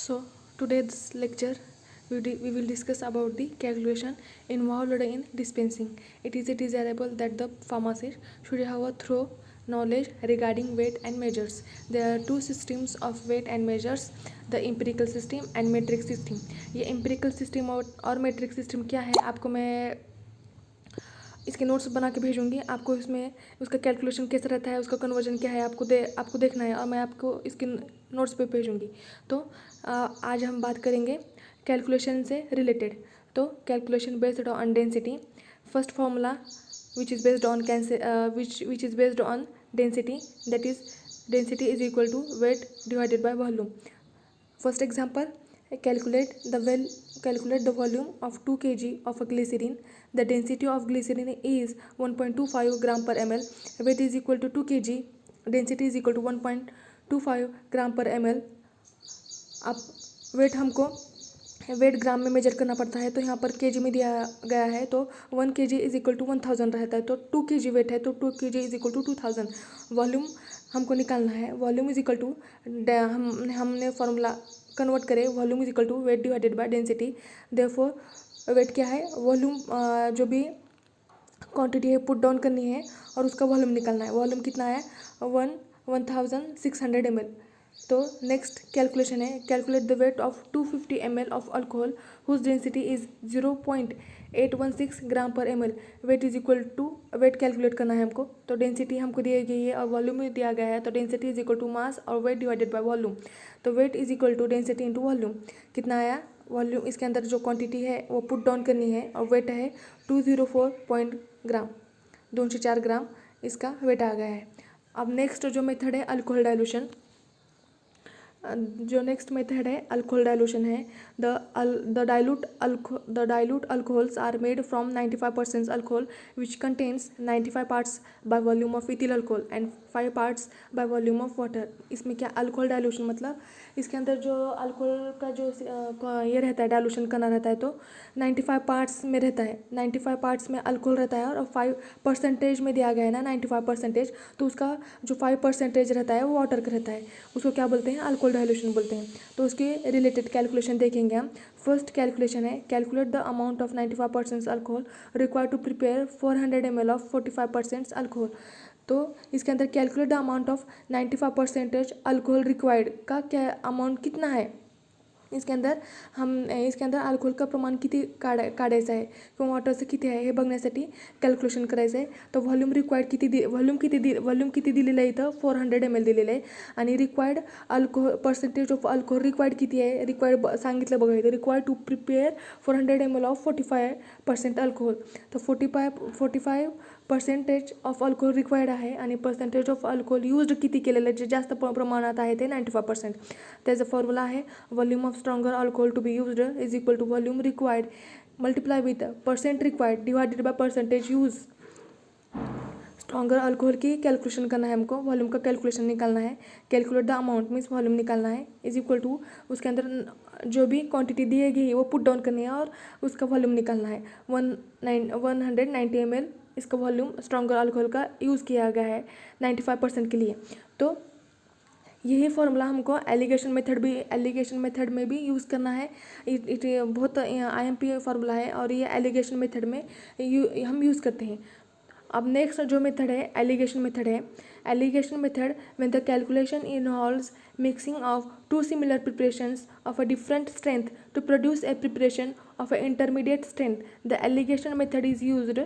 So today's lecture we will discuss about the calculation involved in dispensing. It is desirable that the pharmacist should have a thorough knowledge regarding weight and measures. There are two systems of weight and measures, the empirical system and metric system. ये empirical system और metric system क्या है, आपको मैं इसके notes बना के भेजूँगी। आपको इसमें उसका कैलकुलेशन कैसा रहता है, उसका कन्वर्जन क्या है, आपको देखना है और मैं आपको इसके नोट्स पे भेजूँगी। तो आज हम बात करेंगे कैलकुलेशन से रिलेटेड। तो calculation based on density, first formula which is based on which is based on density, that is density is equal to weight divided by volume. First example, calculate the volume of 2 kg of a glycerin. The density of glycerin is 1.25 gram per ml. Weight is equal to 2 kg. Density is equal to 1.25 gram per ml. अब wait ग्राम में major करना पड़ता है, तो यहाँ पर KG में दिया गया है, तो 1 kg इज इक्वल टू 1000 रहता है, तो 2 kg वेट है तो 2 kg is equal to 2000। Volume हमको निकालना है, वॉल्यूम इज इक्वल टू हमने फॉर्मूला कन्वर्ट करें, volume is equal to weight divided by density. Therefore weight क्या है, वॉल्यूम जो भी क्वांटिटी है पुट डाउन करनी है और उसका वॉल्यूम निकालना है। वॉल्यूम कितना है, 1600 ml। तो नेक्स्ट कैलकुलेशन है, calculate the weight of 250 ml of alcohol whose density is 0.816 gram per ml। Weight is equal to, weight calculate करना है हमको, तो डेंसिटी हमको दी गई है और वॉल्यूम भी दिया गया है, तो density is equal to mass और वेट डिवाइडेड बाय वॉल्यूम। तो weight is equal to density into volume, कितना आया, वॉल्यूम इसके अंदर जो क्वांटिटी है वो पुट डाउन करनी है और वेट है 204 ग्राम, 204 ग्राम इसका वेट आ गया है। अब नेक्स्ट जो मेथड है अल्कोहल डाइल्यूशन, जो नेक्स्ट मेथड है अल्कोहल डाइल्यूशन है, the dilute alcohols are made from 95% alcohol which contains 95 parts by volume of ethyl alcohol and 5 parts by volume of water. इसमें क्या अल्कोहल डाइल्यूशन मतलब इसके अंदर जो अल्कोहल का जो ये रहता है डाइल्यूशन करना रहता है, तो 95 पार्ट्स में रहता है, 95 पार्ट्स में अल्कोहल रहता है और 5% में दिया गया है ना 95%, तो उसका जो 5% रहता है वो वाटर का रहता है, उसको क्या बोलते हैं, अल्कोहल डाइल्यूशन बोलते हैं। तो उसके रिलेटेड कैलकुलेशन देखेंगे हम। फर्स्ट कैलकुलेशन है, calculate the amount of 95% alcohol required to prepare 400 ml of 45% alcohol. तो इसके अंदर calculate the amount of 95% alcohol required का क्या अमाउंट कितना है, इसके अंदर अल्कोहल का प्रमाण किती काढायचं आहे किंवा वॉटरचं किती आहे हे बघण्यासाठी कॅल्क्युलेशन करायचं आहे। तर व्हॉल्यूम रिक्वायर्ड व्हॉल्यूम किती दिलेलं आहे, इथं 400 ml दिलेलं आहे आणि required alcohol percentage of alcohol required किती आहे, रिक्वायर्ड सांगितलं बघा इथं, required to prepare 400 ml of 45% alcohol, तर 45% ऑफ अल्कोहल रिक्वायर्ड आहे आणि पर्सेंटेज ऑफ अल्कोहल यूज्ड किती केलेलं आहे, जे जास्त प्रमाणात आहे ते 95%। त्याचा फॉर्म्युला आहे volume of stronger alcohol to be used is equal to volume required multiply with percent required divided by percentage use. Stronger alcohol की कैलकुलेशन करना है हमको, वॉल्यूम का कैलकुलेशन निकालना है, calculate the amount means volume निकालना है, इज इक्वल टू उसके अंदर जो भी क्वांटिटी दी गई है वो पुट डाउन करनी है और उसका वॉल्यूम निकालना है। 190 ml इसका वॉल्यूम स्ट्रॉन्गर अल्कोहल का यूज़ किया गया है 95% के लिए। तो यही फॉर्मूला हमको एलिगेशन मेथड में भी यूज़ करना है। इट बहुत IMP फार्मूला है और ये एलिगेशन मेथड में हम यूज़ करते हैं। अब नेक्स्ट जो मेथड है alligation method when the calculation involves mixing of two similar preparations of a different strength to produce a preparation of a intermediate strength, the alligation method is used.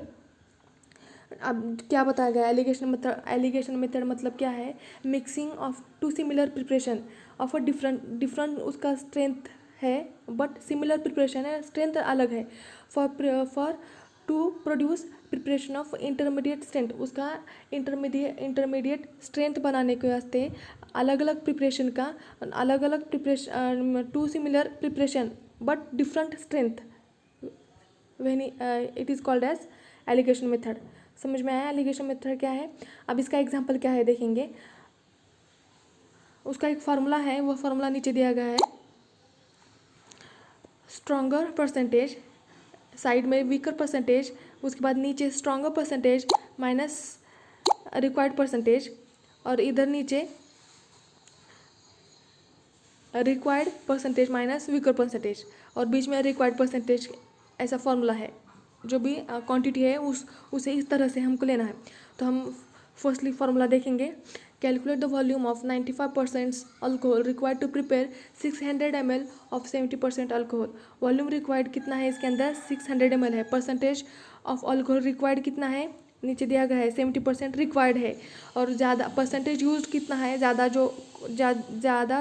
अब क्या बताया गया alligation method मतलब क्या है, mixing of two similar preparation of a different उसका strength है but similar preparation है, स्ट्रेंथ अलग है, for to produce preparation of intermediate strength, उसका इंटरमीडिएट स्ट्रेंथ बनाने के वास्ते अलग अलग preparation two similar preparation but different strength when it is called as alligation method. समझ में आया एलिगेशन मेथड क्या है। अब इसका एग्जांपल क्या है देखेंगे, उसका एक फार्मूला है, वो फार्मूला नीचे दिया गया है। स्ट्रॉन्गर परसेंटेज, साइड में वीकर परसेंटेज, उसके बाद नीचे stronger percentage minus required percentage और इधर नीचे required percentage minus weaker percentage, और बीच में रिक्वायर्ड परसेंटेज ऐसा फॉर्मूला है। जो भी क्वांटिटी है उसे इस तरह से हमको लेना है। तो हम फर्स्टली फार्मूला देखेंगे। Calculate the volume of 95% alcohol required to prepare 600 ml of 70% alcohol. Volume required कितना है इसके अंदर, 600 ml है। परसेंटेज ऑफ अल्कोहल रिक्वायर्ड कितना है, नीचे दिया गया है 70% रिक्वायर्ड है। और ज़्यादा परसेंटेज यूज कितना है, ज़्यादा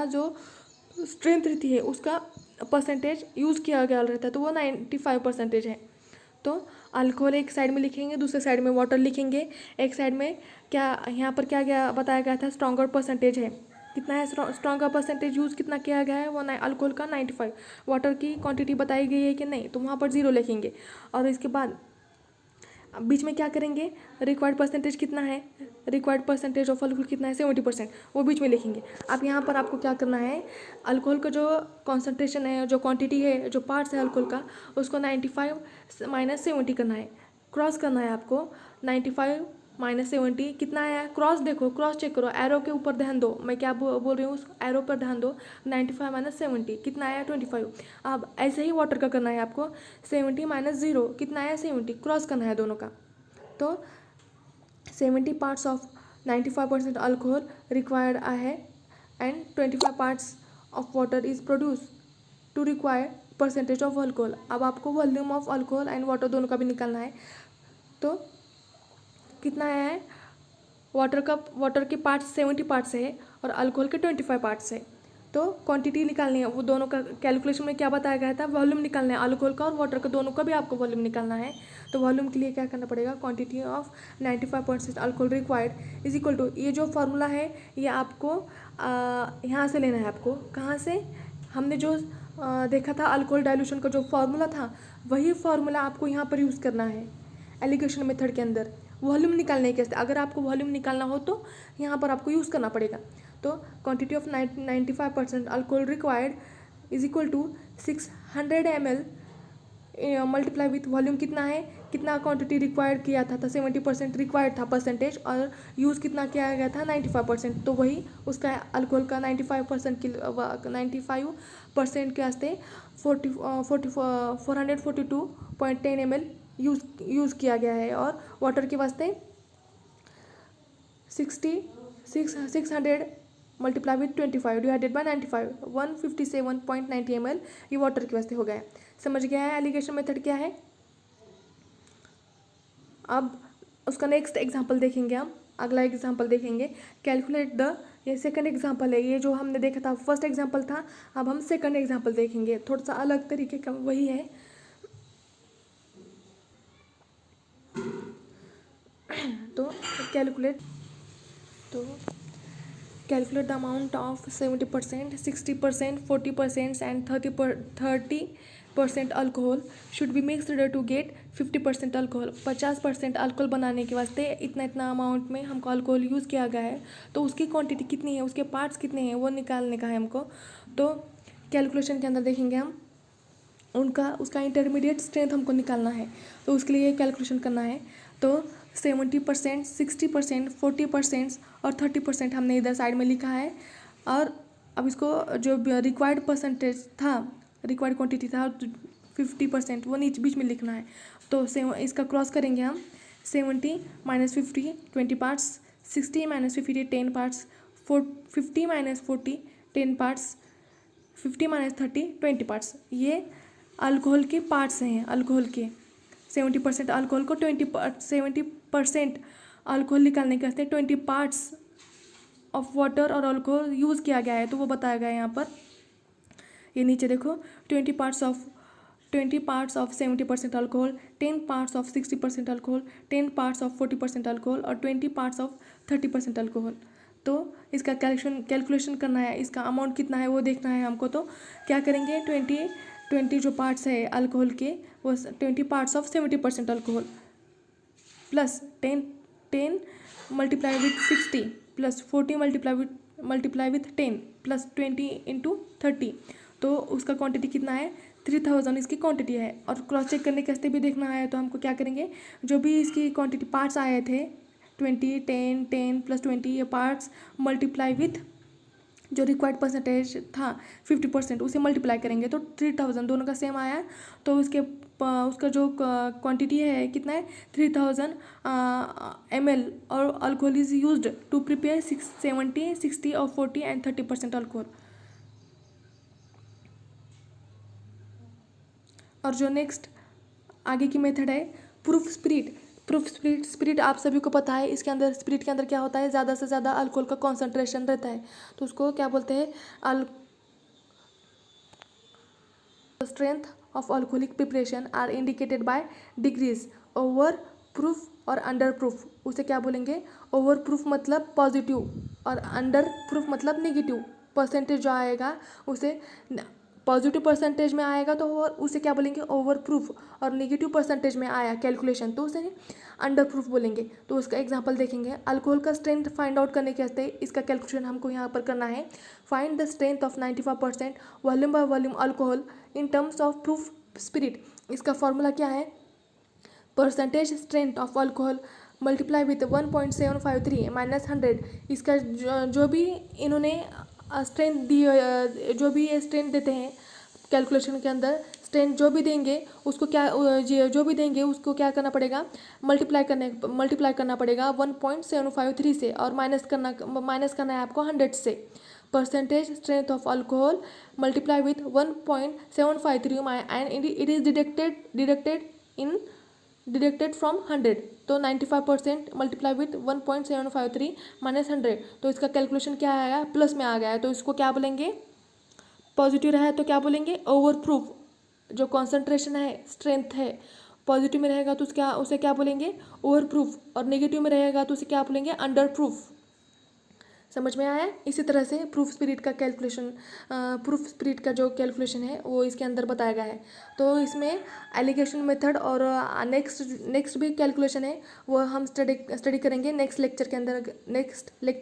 जो स्ट्रेंथ रहती है उसका परसेंटेज यूज़ किया गया रहता है, तो वो 95% है। तो अल्कोहल एक साइड में लिखेंगे, दूसरे साइड में वाटर लिखेंगे। एक साइड में क्या यहाँ पर क्या गया बताया गया था, स्ट्रॉन्गर परसेंटेज है। कितना है स्ट्रॉन्गर परसेंटेज यूज़ कितना किया गया है, वो अल्कोहल का 95। वाटर की क्वांटिटी बताई गई है कि नहीं, तो वहाँ पर 0 लिखेंगे। और इसके बाद बीच में क्या करेंगे, रिक्वायर्ड परसेंटेज कितना है, रिक्वायर्ड परसेंटेज ऑफ अल्कोहल कितना है 70%, वो बीच में लिखेंगे। अब यहाँ पर आपको क्या करना है, अल्कोहल का जो कॉन्सेंट्रेशन है, जो क्वांटिटी है, जो पार्ट्स है अल्कोहल का, उसको 95 माइनस 70 करना है, क्रॉस करना है आपको। 95 माइनस 70 कितना है, क्रॉस देखो, क्रॉस चेक करो, एरो के ऊपर ध्यान दो, मैं क्या बोल रही हूँ उस एरो पर ध्यान दो। 95 माइनस 70 कितना आया, 25। अब ऐसे ही वाटर का करना है आपको, 70 माइनस 0 कितना आया, 70, क्रॉस करना है दोनों का। तो 70 पार्ट्स ऑफ 95% अल्कोहल रिक्वायर्ड है and 25 parts of water is produce to require percentage of alcohol. अब आपको volume of alcohol and water दोनों का भी निकालना है। तो कितना है, वाटर के पार्ट्स 70 पार्ट्स है और अल्कोहल के 25 पार्ट्स है। तो क्वांटिटी निकालनी है, वो दोनों का कैलकुलेशन में क्या बताया गया था, वॉल्यूम निकालना है, अल्कोहल का और वाटर का दोनों का भी आपको वॉल्यूम निकालना है। तो वॉल्यूम के लिए क्या करना पड़ेगा, quantity of 95% alcohol required is equal to, ये जो फार्मूला है ये आपको यहाँ से लेना है। आपको कहाँ से, हमने जो देखा था अल्कोहल डाइल्यूशन का जो फार्मूला था, वही फार्मूला आपको यहाँ पर यूज़ करना है एलिगेशन मेथड के अंदर। वॉल्यूम निकालने के, अगर आपको वॉल्यूम निकालना हो तो यहाँ पर आपको यूज़ करना पड़ेगा। तो quantity of 95% alcohol required is equal to 600 ml multiply with volume कितना है, कितना क्वांटिटी रिक्वायर्ड किया था 70% रिक्वायर्ड था परसेंटेज, और यूज़ कितना किया गया था 95%। तो वही उसका अल्कोहल का 95% के 95% के वास्ते 442.10 ml यूज़ किया गया है। और वाटर के वास्ते 600 multiply with 25 divided by 95 157.90 ml ये वाटर के वास्ते हो गया है। समझ गया है एलिगेशन मेथड क्या है। अब उसका नेक्स्ट एग्जांपल देखेंगे हम, अगला एग्जांपल देखेंगे। कैलकुलेट द, ये सेकंड एग्जांपल है, ये जो हमने देखा था फर्स्ट एग्जांपल था, अब हम सेकंड एग्जांपल देखेंगे, थोड़ा सा अलग तरीके का वही है। तो calculate the amount of 70%, 60%, 40% and 30% alcohol should be mixed to get 50% alcohol. 50% alcohol बनाने के वास्ते इतना अमाउंट में हमको अल्कोहल यूज़ किया गया है, तो उसकी क्वांटिटी कितनी है, उसके पार्ट्स कितने हैं, वो निकालने का है हमको। तो कैलकुलेशन के अंदर देखेंगे हम, उसका इंटरमीडिएट स्ट्रेंथ हमको निकालना है, तो उसके लिए कैलकुलेशन करना है। तो 70%, 60%, 40% और 30% हमने इधर साइड में लिखा है। और अब इसको जो रिक्वायर्ड परसेंटेज था, रिक्वायर्ड क्वांटिटी था 50%, वो नीचे बीच में लिखना है। तो इसका क्रॉस करेंगे हम, 70 minus 50 20 parts, 60 minus 50 10 parts, 50 minus 40 10 parts, 50 minus 30 20 parts. ये अल्कोहल के पार्ट्स हैं, अल्कोहल के 70% अल्कोहल को 70% अल्कोहल निकालने के वास्ते 20 पार्ट्स ऑफ वाटर और अल्कोहल यूज़ किया गया है, तो वो बताया गया है यहाँ पर। ये नीचे देखो, 20 parts of 70% alcohol, 10 parts of 60% alcohol, 10 parts of 40% alcohol और 20 पार्ट्स ऑफ 30% अल्कोहल। तो इसका कैलकुलेशन करना है, इसका अमाउंट कितना है वो देखना है हमको। तो क्या करेंगे, 20 जो पार्ट्स है अल्कोहल के, वो 20 parts of 70% alcohol plus 10 multiply with 60 plus 40 multiply with 10 plus 20 into 30। तो उसका क्वांटिटी कितना है, 3000 इसकी क्वांटिटी है। और क्रॉस चेक करने के वास्ते भी देखना है, तो हमको क्या करेंगे, जो भी इसकी क्वांटिटी पार्ट्स आए थे 20 10 10 प्लस 20 ये पार्ट्स मल्टीप्लाई विथ जो रिक्वायर्ड परसेंटेज था 50%, उसे मल्टीप्लाई करेंगे तो 3000, दोनों का सेम आया। तो उसका जो क्वांटिटी है कितना है 3000 ml, और alcohol is used to prepare 70, 60 और 40 एंड 30% अल्कोहल। और जो नेक्स्ट आगे की मेथड है प्रूफ स्पिरिट। स्पिरिट आप सभी को पता है, इसके अंदर स्पिरिट के अंदर क्या होता है, ज़्यादा से ज़्यादा अल्कोहल का कॉन्सेंट्रेशन रहता है, तो उसको क्या बोलते हैं strength of alcoholic preparation are indicated by degrees over proof और अंडर प्रूफ। उसे क्या बोलेंगे, ओवर प्रूफ मतलब पॉजिटिव और अंडर प्रूफ मतलब नेगेटिव। परसेंटेज जो आएगा उसे पॉजिटिव परसेंटेज में आएगा तो उसे क्या बोलेंगे, ओवर प्रूफ, और नेगेटिव परसेंटेज में आया कैलकुलेशन तो उसे अंडर प्रूफ बोलेंगे। तो उसका एग्जांपल देखेंगे, अल्कोहल का स्ट्रेंथ फाइंड आउट करने के वास्ते इसका कैलकुलेशन हमको यहाँ पर करना है। Find the strength of 95% volume by volume alcohol in terms of proof spirit. इसका फॉर्मूला क्या है, percentage strength of alcohol multiply with 1.753 minus 100। इसका जो भी इन्होंने स्ट्रेंथ दी, जो भी ये स्ट्रेंथ देते हैं कैलकुलेशन के अंदर, स्ट्रेंथ जो भी देंगे उसको उसको क्या करना पड़ेगा, मल्टीप्लाई करना पड़ेगा 1.753 से, और माइनस करना है आपको 100 से। Percentage strength of alcohol multiply with 1.753 and it is deducted from 100। तो 95% मल्टीप्लाई विथ 1.753 माइनस 100, तो इसका कैलकुलेशन क्या आएगा, प्लस में आ गया है, तो इसको क्या बोलेंगे, पॉजिटिव रहा है तो क्या बोलेंगे, ओवर प्रूफ। जो कॉन्सेंट्रेशन है, स्ट्रेंथ है, पॉजिटिव में रहेगा तो उसे क्या बोलेंगे, ओवर प्रूफ, और नेगेटिव में रहेगा तो उसे क्या बोलेंगे, अंडर प्रूफ। समझ में आया। इसी तरह से प्रूफ स्पिरिट का जो कैलकुलेशन है वो इसके अंदर बताया गया है। तो इसमें एलिगेशन मेथड और नेक्स्ट भी कैलकुलेशन है, वो हम स्टडी करेंगे नेक्स्ट लेक्चर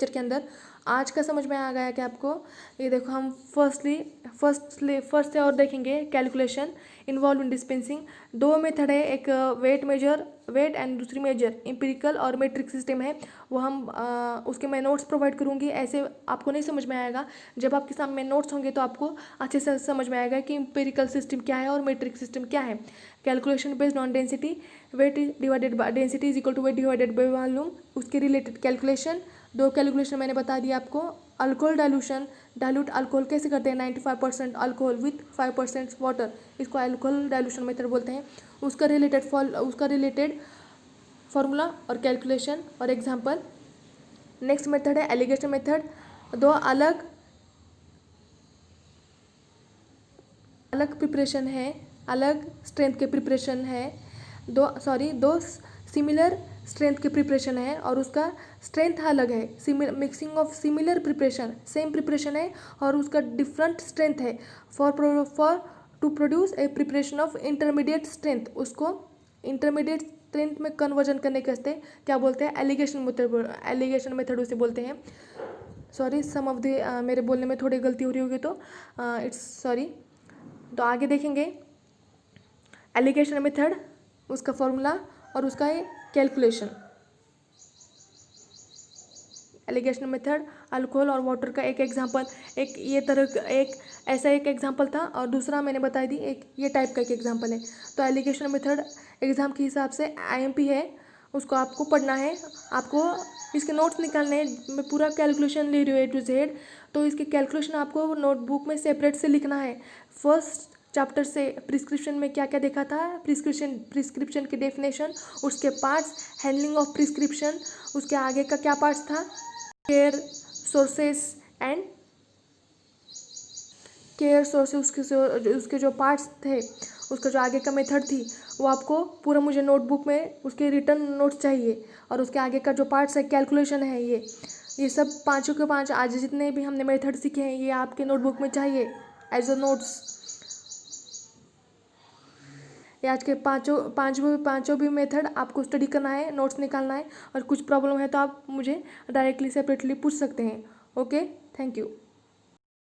के अंदर। आज का समझ में आ गया क्या आपको, ये देखो हम फर्स्ट से और देखेंगे कैलकुलेशन इन्वॉल्व इन डिस्पेंसिंग। दो मेथड है, एक वेट एंड दूसरी मेजर एम्पिरिकल और मेट्रिक सिस्टम है। वो हम उसके मैं नोट्स प्रोवाइड करूँगी, ऐसे आपको नहीं समझ में आएगा। जब आपके सामने नोट्स होंगे तो आपको अच्छे से समझ में आएगा कि एम्पिरिकल सिस्टम क्या है और मेट्रिक सिस्टम क्या है। Calculation based on density, weight divided by density is equal to weight divided by volume, उसके रिलेटेड कैलकुलेशन। दो कैलकुलेशन मैंने बता दिया आपको। अल्कोहल डाइल्यूट अल्कोहल कैसे करते हैं, 95% अल्कोहल विथ 5% वाटर, इसको अल्कोहल डाइल्यूशन मेथड बोलते हैं। उसका रिलेटेड फॉर्मूला और कैलकुलेशन और एग्जांपल। नेक्स्ट मेथड है एलिगेशन मेथड। दो अलग प्रिपरेशन है, अलग स्ट्रेंथ के प्रिपरेशन है, दो सिमिलर स्ट्रेंथ के प्रिपरेशन है और उसका स्ट्रेंथ अलग है। Mixing of similar preparation, same preparation है और उसका डिफरेंट स्ट्रेंथ है। For to produce a preparation of intermediate strength, उसको इंटरमीडिएट स्ट्रेंथ में कन्वर्जन करने के वास्ते क्या बोलते हैं, एलिगेशन मेथड उसे बोलते हैं। सॉरी, सम ऑफ द मेरे बोलने में थोड़ी गलती हो रही होगी तो इट्स सॉरी। तो आगे देखेंगे एलिगेशन मेथड, उसका फॉर्मूला और उसका कैलकुलेशन। एलिगेशन मेथड अल्कोहल और वाटर का एक एग्जांपल, एक ऐसा एग्जांपल था और दूसरा मैंने बता दी एक ये टाइप का एक एग्जांपल है। तो एलिगेशन मेथड एग्जाम के हिसाब से IMP है, उसको आपको पढ़ना है, आपको इसके नोट्स निकालने हैं। मैं पूरा कैलकुलेशन ले रही हूँ A to Z, तो इसके कैलकुलेशन आपको नोटबुक में सेपरेट से लिखना है। फर्स्ट चैप्टर से प्रिस्क्रिप्शन में क्या क्या देखा था, प्रिस्क्रिप्शन की डेफिनेशन, उसके पार्ट्स, हैंडलिंग ऑफ प्रिस्क्रिप्शन, उसके आगे का क्या पार्ट्स था, केयर सोर्सेस, उसके जो पार्ट्स थे, उसका जो आगे का मेथड थी वो आपको पूरा मुझे नोटबुक में उसके रिटर्न नोट्स चाहिए। और उसके आगे का जो पार्ट्स है कैलकुलेशन है, ये सब पाँचों के पाँच आज जितने भी हमने मेथड सीखे हैं ये आपके नोटबुक में चाहिए एज अ नोट्स। ये आज के पाँचों भी मेथड आपको स्टडी करना है, नोट्स निकालना है, और कुछ प्रॉब्लम है तो आप मुझे डायरेक्टली सेपरेटली पूछ सकते हैं। Okay, thank you.